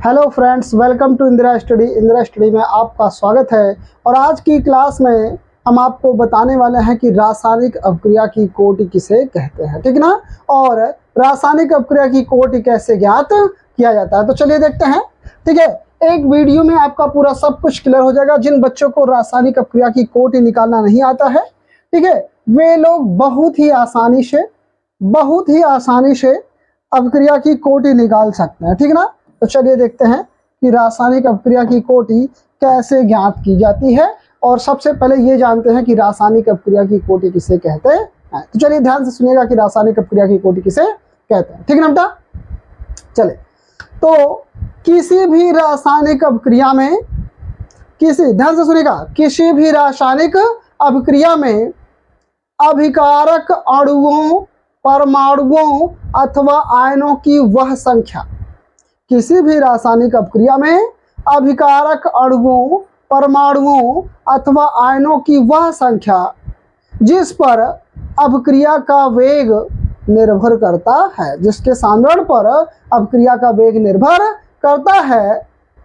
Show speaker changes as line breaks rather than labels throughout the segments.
Hello friends, welcome to Indira Study. Indira Study में आपका स्वागत है। और आज की क्लास में हम आपको बताने वाले हैं कि रासायनिक अपक्रिया की कोटि किसे कहते हैं, ठीक ना। और रासायनिक अपक्रिया की कोटि कैसे ज्ञात किया जाता है, तो चलिए देखते हैं। ठीक है, एक वीडियो में आपका पूरा सब कुछ क्लियर हो जाएगा। जिन बच्चों को रासायनिक अपक्रिया की कोटि निकालना नहीं आता है, ठीक है, वे लोग बहुत ही आसानी से अपक्रिया की कोटि निकाल सकते हैं, ठीक ना। तो चलिए देखते हैं कि रासायनिक अपक्रिया की कोटि कैसे ज्ञात की जाती है। और सबसे पहले ये जानते हैं कि रासायनिक अपक्रिया की कोटि किसे कहते हैं। तो चलिए ध्यान से सुनिएगा कि रासायनिक अपक्रिया की कोटि किसे कहते हैं, ठीक है ना बेटा। चले, तो किसी भी रासायनिक अपक्रिया में, ध्यान से सुनिएगा, किसी भी रासायनिक अपक्रिया में अभिकारक अणुओं, परमाणुओं अथवा आयनों की वह संख्या, किसी भी रासायनिक अपक्रिया में अभिकारक अणुओं, परमाणुओं अथवा आयनों की वह संख्या जिस पर अपक्रिया का वेग निर्भर करता है, जिसके सांद्रण पर अपक्रिया का वेग निर्भर करता है,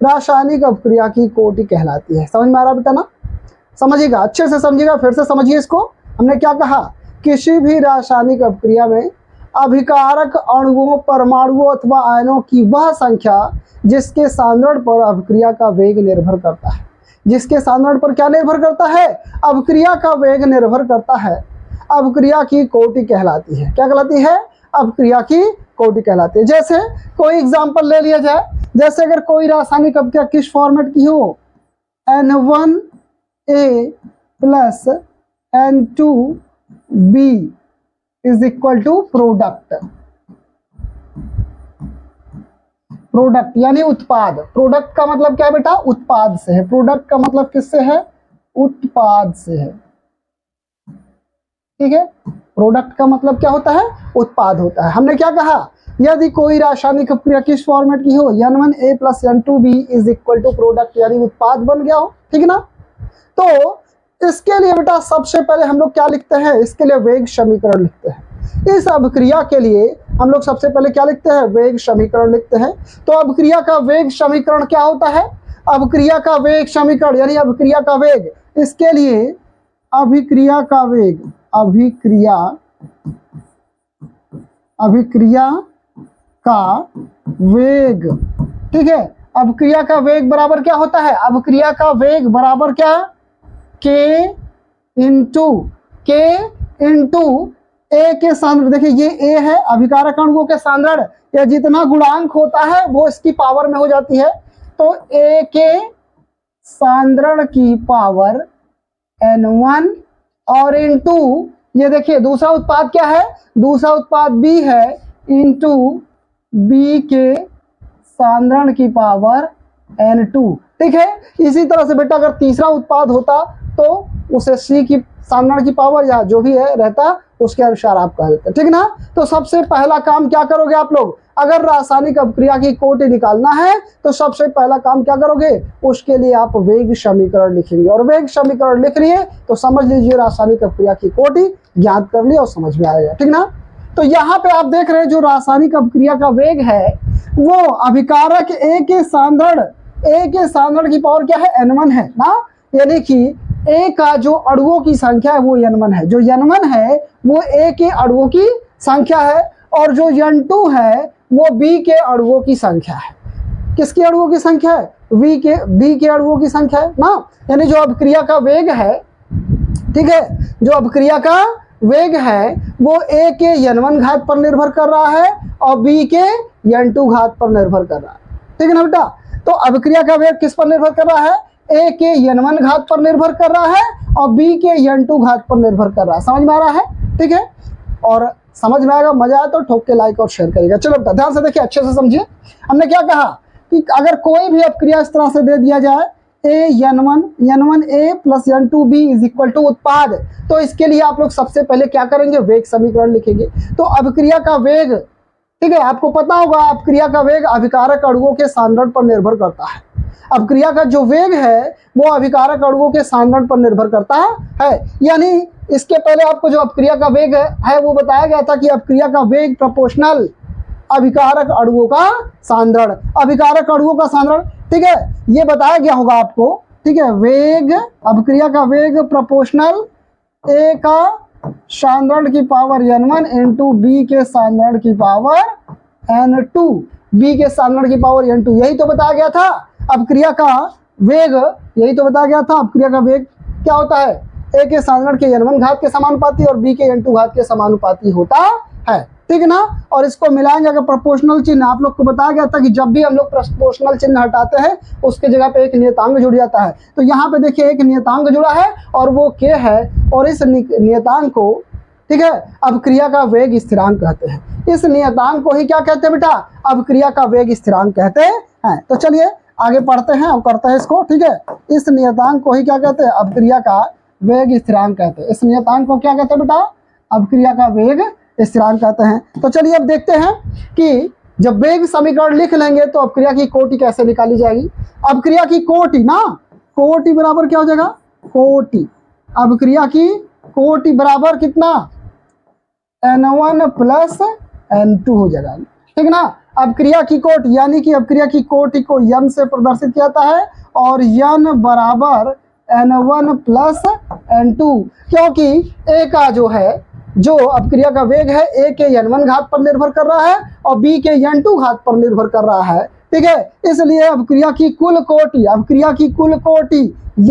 रासायनिक अपक्रिया की कोटि कहलाती है। समझ में आ रहा बेटा ना? समझिएगा, अच्छे से समझिएगा, फिर से समझिए इसको। हमने क्या कहा? किसी भी रासायनिक अपक्रिया में अभिकारक अणुओं, परमाणुओं अथवा आयनों की वह संख्या जिसके सांद्रण पर अपक्रिया का वेग निर्भर करता है। जिसके सांद्रण पर क्या निर्भर करता है? अपक्रिया का वेग निर्भर करता है, अपक्रिया की कोटि कहलाती है। क्या कहलाती है? अपक्रिया की कोटि कहलाती है। जैसे कोई एग्जांपल ले लिया जाए, जैसे अगर कोई रासायनिक अपक्रिया किस फॉर्मेट की हो, N1A plus N2B is equal to product यानी उत्पाद। प्रोडक्ट का मतलब क्या है बेटा? उत्पाद से है। प्रोडक्ट का मतलब किससे है? उत्पाद से है, ठीक है। प्रोडक्ट का मतलब क्या होता है? उत्पाद होता है। हमने क्या कहा? यदि कोई रासायनिक अपक्रिया किस फॉर्मेट की हो, N1A plus N2B is equal to product यानी उत्पाद बन गया हो, ठीक है ना। तो इसके लिए बेटा सबसे पहले हम लोग क्या लिखते हैं? इसके लिए वेग समीकरण लिखते हैं। इस अपक्रिया के लिए हम लोग सबसे पहले क्या लिखते हैं? वेग समीकरण लिखते हैं। तो अपक्रिया का वेग समीकरण क्या होता है? अपक्रिया का वेग समीकरण यानी अपक्रिया का वेग, इसके लिए अभिक्रिया का वेग, अभिक्रिया का वेग, ठीक है। अपक्रिया का वेग बराबर क्या होता है? अपक्रिया का वेग बराबर क्या? K इंटू ए के सांद्रण। देखिए ये ए है, अभिकारक अणुओं के सांद्रण, या जितना गुणांक होता है वो इसकी पावर में हो जाती है। तो ए के सांद्रण की पावर N1 और इंटू ये देखिए दूसरा उत्पाद क्या है? दूसरा उत्पाद B है, इंटू B के सांद्रण की पावर N2, ठीक है। इसी तरह से बेटा अगर तीसरा उत्पाद होता तो उसे C की सांद्रण की पावर या जो भी है रहता उसके अनुसार आप कह देते, ठीक ना। तो सबसे पहला काम क्या करोगे आप लोग? अगर रासायनिक अपक्रिया की कोटि निकालना है तो सबसे पहला काम क्या करोगे? उसके लिए आप वेग समीकरण लिखेंगे। और वेग समीकरण लिख लिए तो समझ लीजिए रासायनिक अपक्रिया की कोटि ज्ञात कर ली और समझ में आएगा, ठीक ना। तो यहाँ पे आप देख रहे हैं जो रासायनिक अपक्रिया का वेग है वो अभिकारक ए के सांद्रण की पावर क्या है? N1 है ना। यानी कि ए का जो अणुओं की संख्या है वो N1 है। जो N1 है वो ए के अणुओं की संख्या है, और जो N2 है वो बी के अणुओं की संख्या है। किसके अणुओं की संख्या है? बी के अणुओं की संख्या है ना। यानी जो अपक्रिया का वेग है, ठीक है, जो अपक्रिया का वेग है वो ए के N1 घात पर निर्भर कर रहा है और बी के N2 घात पर निर्भर कर रहा है, ठीक है ना बेटा। तो अपक्रिया का वेग किस पर निर्भर कर रहा है? ए के N1 घात पर निर्भर कर रहा है और बी के N2 घात पर निर्भर कर रहा है। समझ में आ रहा है? ठीक है। और समझ में आएगा, मजा आया तो ठोक के लाइक और शेयर करिएगा। चलो बेटा ध्यान से देखिए, अच्छे से समझिए। हमने क्या कहा कि अगर कोई भी अपक्रिया इस तरह से दे दिया जाए, N1A plus N2B is equal to उत्पाद, तो इसके लिए आप लोग सबसे पहले क्या करेंगे? वेग समीकरण लिखेंगे। तो अपक्रिया का वेग, ठीक है, आपको पता होगा अपक्रिया का वेग अभिकारक अणुओं के सांद्रण पर निर्भर करता है। अपक्रिया का जो वेग है वो अभिकारक अणुओं के सांद्रण पर निर्भर करता है। यानी इसके पहले आपको जो अपक्रिया का वेग है वो बताया गया था कि अपक्रिया का वेग प्रोपोर्शनल अभिकारक अणुओं का सांद्रण, अभिकारक अणुओं का सांद्रण। ठीक है, ये बताया गया होगा आपको। ठीक है, वेग, अभिक्रिया का वेग प्रोपोर्शनल ए का सांद्रण की पावर n1 इंटू बी के सांद्रण की पावर n2, बी के सांद्रण की पावर n2, यही तो बताया गया था अभिक्रिया का वेग, यही तो बताया गया था अभिक्रिया का वेग क्या होता है, ए के सांद्रण के n1 घात के समानुपाती और बी के n2 घात के समानुपाती होता है। ठीक है ना, और इसको मिलाएंगे अगर प्रोपोर्शनल चिन्ह, आप लोग को बताया गया था कि जब भी हम लोग प्रोपोर्शनल चिन्ह हटाते हैं उसके जगह पे एक नियतांक जुड़ जाता है। तो यहाँ पे देखिए एक नियतांक जुड़ा है और वो k है, और इस नियतांक को, ठीक है, अभिक्रिया का वेग स्थिरांक कहते हैं। इस नियतांक को ही क्या कहते हैं बेटा, अभिक्रिया का वेग स्थिरांक कहते हैं। तो चलिए आगे पढ़ते हैं और करते हैं इसको। ठीक है, इस नियतांक को ही क्या कहते हैं, अभिक्रिया का वेग स्थिरांक कहते हैं। इस नियतांक को क्या कहते हैं बेटा, अभिक्रिया का वेग स्थिरांक कहते हैं। तो चलिए अब देखते हैं कि जब वेग समीकरण लिख लेंगे तो अभिक्रिया की कोटि कैसे निकाली जाएगी। अभिक्रिया की कोटि ना, कोटि बराबर क्या हो जाएगा, कोटि, अभिक्रिया की कोटि बराबर कितना, n1 प्लस n2 हो जाएगा। ठीक ना, अभिक्रिया की कोटि यानी कि अभिक्रिया की कोटि को n से प्रदर्शित किया जाता है और n बराबर n1 प्लस n2, क्योंकि a का जो अभिक्रिया का वेग है a के n1 घात पर निर्भर कर रहा है और b के n2 घात पर निर्भर कर रहा है। ठीक है, इसलिए अभिक्रिया की कुल कोटि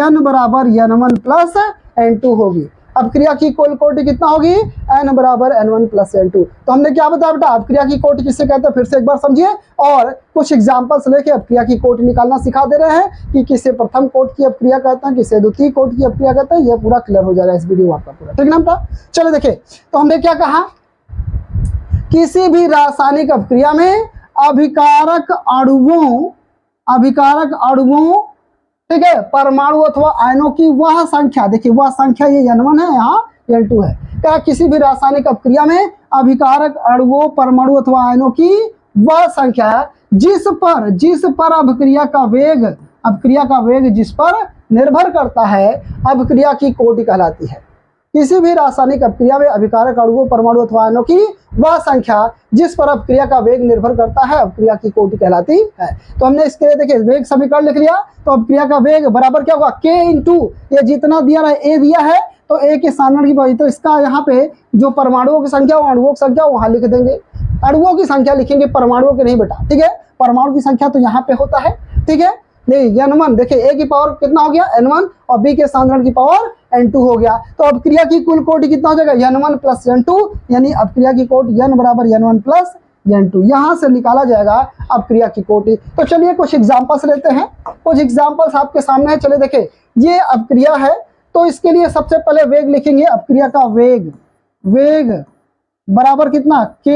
n बराबर n1 प्लस n2 होगी। अभिक्रिया की कुल कोटि कितना होगी, n बराबर n1 प्लस n2। तो हमने क्या बताया बेटा, अभिक्रिया की कोटि किसे कहते हैं, फिर से एक बार समझिए और कुछ एग्जांपल्स लेके अभिक्रिया की कोटि निकालना सिखा दे रहे हैं कि किसे प्रथम कोटि की अभिक्रिया कहते हैं, किसे द्वितीय कोटि की अभिक्रिया कहते हैं। ये पूरा क्लियर हो जाएगा इस वीडियो में आपका पूरा। ठीक ना बेटा, चलो देखिए, तो हमने क्या कहा, किसी भी रासायनिक अभिक्रिया में अभिकारक अणुओं, ठीक है, परमाणु अथवा आयनों की वह संख्या, देखिए वह संख्या ये n1 है, यहाँ n2 है। क्या किसी भी रासायनिक अभिक्रिया में अभिकारक अणुओं, परमाणु अथवा आयनों की वह संख्या जिस पर अभिक्रिया का वेग जिस पर निर्भर करता है, अभिक्रिया की कोटि कहलाती है। किसी भी रासायनिक अभिक्रिया में अभिकारक अणुओं, परमाणु अथवा आयनों की वह संख्या जिस पर अभिक्रिया का वेग निर्भर करता है, अभिक्रिया की कोटि कहलाती है। तो हमने इसके लिए देखिए वेग समीकरण लिख लिया, तो अभिक्रिया का वेग बराबर क्या होगा, k इंटू ये जितना दिया है a दिया है तो a के सांद्रण की पावर, तो इसका यहाँ पे जो परमाणुओं की संख्या और अणुओं की संख्या वहां लिख देंगे, अणुओं की संख्या लिखेंगे, परमाणुओं की नहीं बेटा। ठीक है, परमाणु की संख्या तो यहाँ पे होता है। ठीक है, नहीं n1 देखिए a की पावर कितना हो गया n1 और b के सांद्रण की पावर n2 हो गया। तो अभिक्रिया की कुल कोटि कितना हो जाएगा, n1 प्लस n2, यानी अभिक्रिया की कोटि n बराबर n1 प्लस n2, यहाँ से निकाला जाएगा अभिक्रिया की कोटि। तो चलिए कुछ एग्जांपल्स लेते हैं, कुछ एग्जांपल्स आपके सामने है। चलिए देखिए, ये अभिक्रिया है तो इसके लिए सबसे पहले वेग लिखेंगे, अभिक्रिया का वेग बराबर कितना, k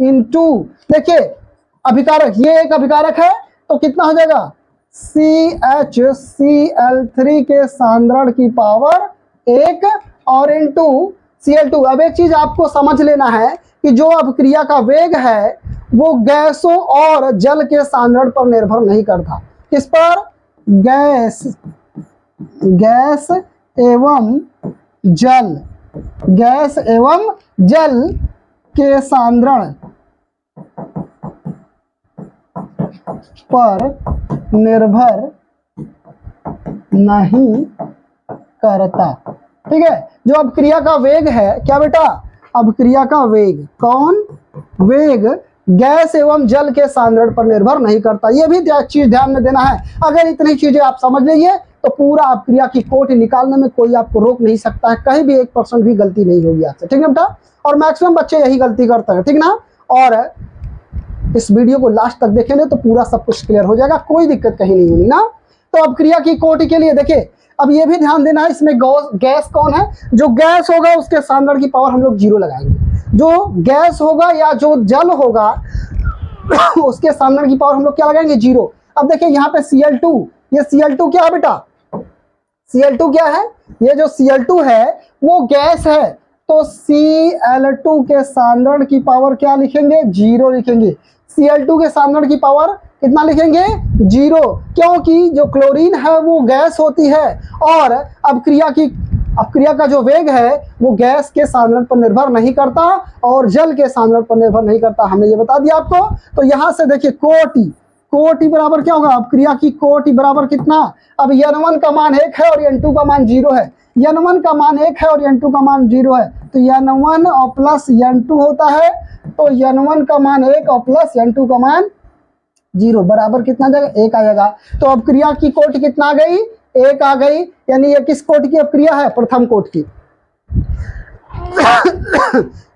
इंटू, देखिए अभिकारक, ये एक अभिकारक है तो कितना हो जाएगा, CHCl3 के सांद्रण की पावर 1 और इंटू Cl2। अब एक चीज आपको समझ लेना है कि जो अभिक्रिया का वेग है वो गैसों और जल के सांद्रण पर निर्भर नहीं करता। किस पर, गैस एवं जल के सांद्रण पर निर्भर नहीं करता। ठीक है, जो अभिक्रिया का वेग है, क्या बेटा, अभिक्रिया का वेग, कौन, वेग गैस एवं जल के सांद्रण पर निर्भर नहीं करता। ये भी चीज ध्यान में देना है। अगर इतनी चीजें आप समझ लीजिए तो पूरा अभिक्रिया की कोटि निकालने में कोई आपको रोक नहीं सकता है, कहीं भी 1% भी गलती नहीं होगी आपसे। ठीक है बेटा, और मैक्सिमम बच्चे यही गलती करते हैं। ठीक ना, और इस वीडियो को लास्ट तक देखेंगे तो पूरा सब कुछ क्लियर हो जाएगा, कोई दिक्कत कहीं नहीं होगी ना। तो अभिक्रिया की कोटि के लिए देखिए, अब ये भी ध्यान देना है, इसमें गैस कौन है, जो गैस होगा उसके सांद्रण की पावर हम लोग 0 लगाएंगे, जो गैस होगा या जो जल होगा उसके सांद्रण की पावर हम लोग क्या लगाएंगे, 0। अब देखिए यहाँ पे Cl2, ये Cl2 क्या है बेटा, Cl2 क्या है, ये जो Cl2 है वो गैस है, तो Cl2 के सांद्रण की पावर क्या लिखेंगे, 0 लिखेंगे। Cl2 के सांद्रण की पावर कितना लिखेंगे, 0, क्योंकि जो क्लोरीन है वो गैस होती है और अभिक्रिया की अपक्रिया का जो वेग है वो गैस के सांद्रण पर निर्भर नहीं करता और जल के सांद्रण पर निर्भर नहीं करता, हमने ये बता दिया आपको। तो यहां से देखिए कोटि बराबर क्या होगा, अपक्रिया की कोटि बराबर कितना, अब n1 का मान 1 है और n2 का मान 0 है, n1 का मान 1 है और n2 का मान 0 है, तो n1 और प्लस n2 होता है, तो n1 का मान 1 और प्लस n2 का मान 0 बराबर कितना आ जाएगा, 1 आ जाएगा। तो अपक्रिया की कोटि कितना आ गई, 1 आ गई, यानी ये किस कोटि की अपक्रिया है, प्रथम कोटि की।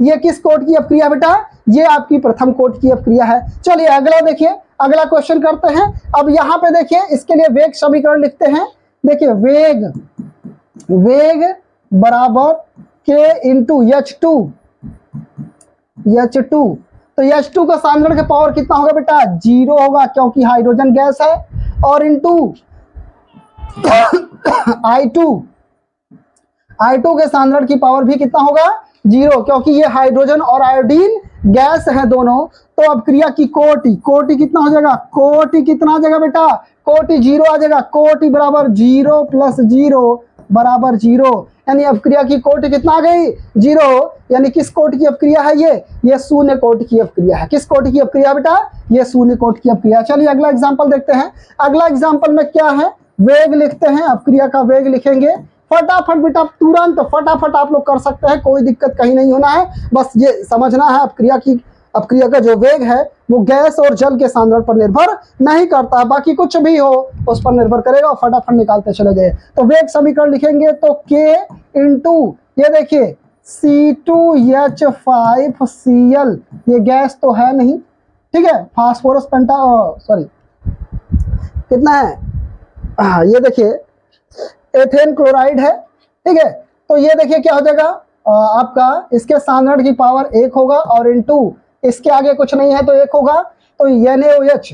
ये किस कोटि की अपक्रिया बेटा, ये आपकी प्रथम कोटि की अपक्रिया है। चलिए अगला देखिए, अगला क्वेश्चन करते हैं। अब यहाँ पे देखिए इसके लिए वेग समीकरण लिखते हैं। देखिए वेग बराबर k इंटू H2, तो H2 का सांद्रण का पावर कितना होगा बेटा, 0 होगा क्योंकि हाइड्रोजन गैस है, और इंटू I2 के सांद्रण की पावर भी कितना होगा, 0 क्योंकि ये हाइड्रोजन और आयोडीन गैस है दोनों। तो अब क्रिया की कोटि कितना हो जाएगा, कोटि कितना आ जाएगा बेटा, कोटि 0 आ जाएगा, कोटि बराबर 0 प्लस 0 बराबर 0, यानी अपक्रिया की कोटि कितना आ गई, 0, यानी किस कोटि की अपक्रिया है ये शून्य कोटि की अपक्रिया है। किस कोटि की अपक्रिया बेटा, ये शून्य कोटि की अपक्रिया। चलिए अगला एग्जांपल देखते हैं। अगला एग्जांपल में क्या है, वेग लिखते हैं, अपक्रिया का वेग लिखेंगे। फटाफट बेटा तुरंत फटाफट आप लोग कर सकते हैं, कोई दिक्कत कहीं नहीं होना है, बस ये समझना है अपक्रिया का जो वेग है वो गैस और जल के सांद्रण पर निर्भर नहीं करता, बाकी कुछ भी हो उस पर निर्भर करेगा, और फटाफट निकालते चले गए। तो वेग समीकरण लिखेंगे तो k इंटू ये देखिए C2H5Cl, ये गैस तो है नहीं, ठीक है, फास्फोरस पेंटा सॉरी कितना है, हाँ ये देखिए एथेन क्लोराइड है, ठीक है। तो ये देखिए क्या हो जाएगा आपका, इसके सांद्रण की पावर 1 होगा और इंटू इसके आगे कुछ नहीं है तो 1 होगा, तो NaOH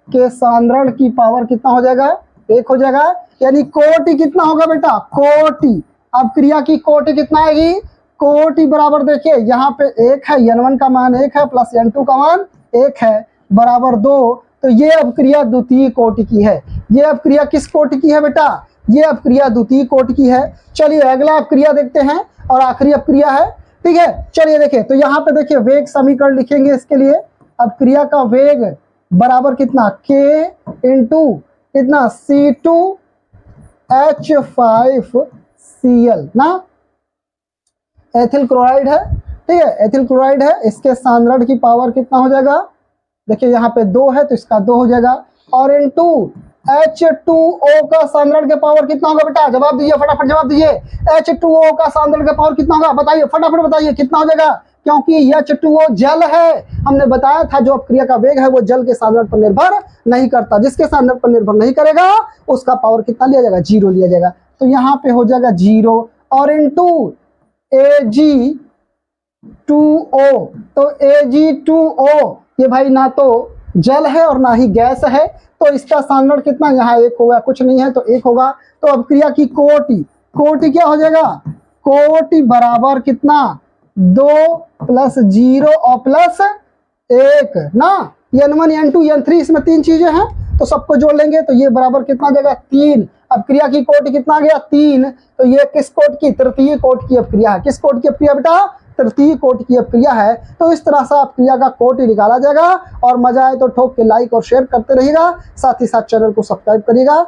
के सांद्रण की पावर कितना हो जाएगा, 1 हो जाएगा, यानी कोटि कितना होगा बेटा, कोटि, अब क्रिया की कोटि कितना आएगी, कोटि बराबर देखिए यहाँ पे 1 है, n1 का मान 1 है प्लस n2 का मान 1 है बराबर 2, तो ये अपक्रिया द्वितीय कोटि की है। ये अपक्रिया किस कोटि की है बेटा, ये अपक्रिया द्वितीय कोटि की है। चलिए अगला अपक्रिया देखते हैं और आखिरी अपक्रिया है, ठीक है। चलिए देखिए, तो यहाँ पे देखिए वेग समीकरण लिखेंगे इसके लिए। अपक्रिया का वेग बराबर कितना, k इंटू कितना C2H5Cl ना, एथिल क्लोराइड है, ठीक है, एथिल क्लोराइड है, इसके सांद्रण की पावर कितना हो जाएगा, देखिए यहाँ पे 2 है तो इसका 2 हो जाएगा, और इनटू H2O का सांद्रण का पावर कितना होगा बेटा, जवाब दीजिए फटाफट जवाब दीजिए, H2O का सांद्रण का पावर कितना होगा, बताइए फटाफट बताइए कितना हो जाएगा, क्योंकि H2O जल है, हमने बताया था जो अपक्रिया का वेग है वो जल के सांद्रण पर निर्भर नहीं करता, जिसके सांद्रण पर निर्भर नहीं करेगा उसका पावर कितना लिया जाएगा, 0 लिया जाएगा, तो यहाँ पे हो जाएगा 0, और इनटू Ag2O, तो Ag2O ये भाई ना तो जल है और ना ही गैस है, तो इसका सांद्रण कितना, यहाँ 1 होगा, कुछ नहीं है तो 1 होगा। तो अपक्रिया की कोटि क्या हो जाएगा, कोटि बराबर कितना, 2 प्लस 0 और प्लस 1 ना, n1 n2 n3 इसमें 3 चीजें हैं तो सबको जोड़ लेंगे तो ये बराबर कितना जाएगा, 3। अपक्रिया की कोटि कितना गया, 3, तो ये किस कोटि की, तृतीय कोटि की अपक्रिया है। किस कोटि की अपक्रिया बेटा, तृतीय कोटि की अपक्रिया है। तो इस तरह से अपक्रिया का कोटि निकाला जाएगा, और मजा आए तो ठोक के लाइक और शेयर करते रहिएगा, साथ ही साथ चैनल को सब्सक्राइब करिएगा।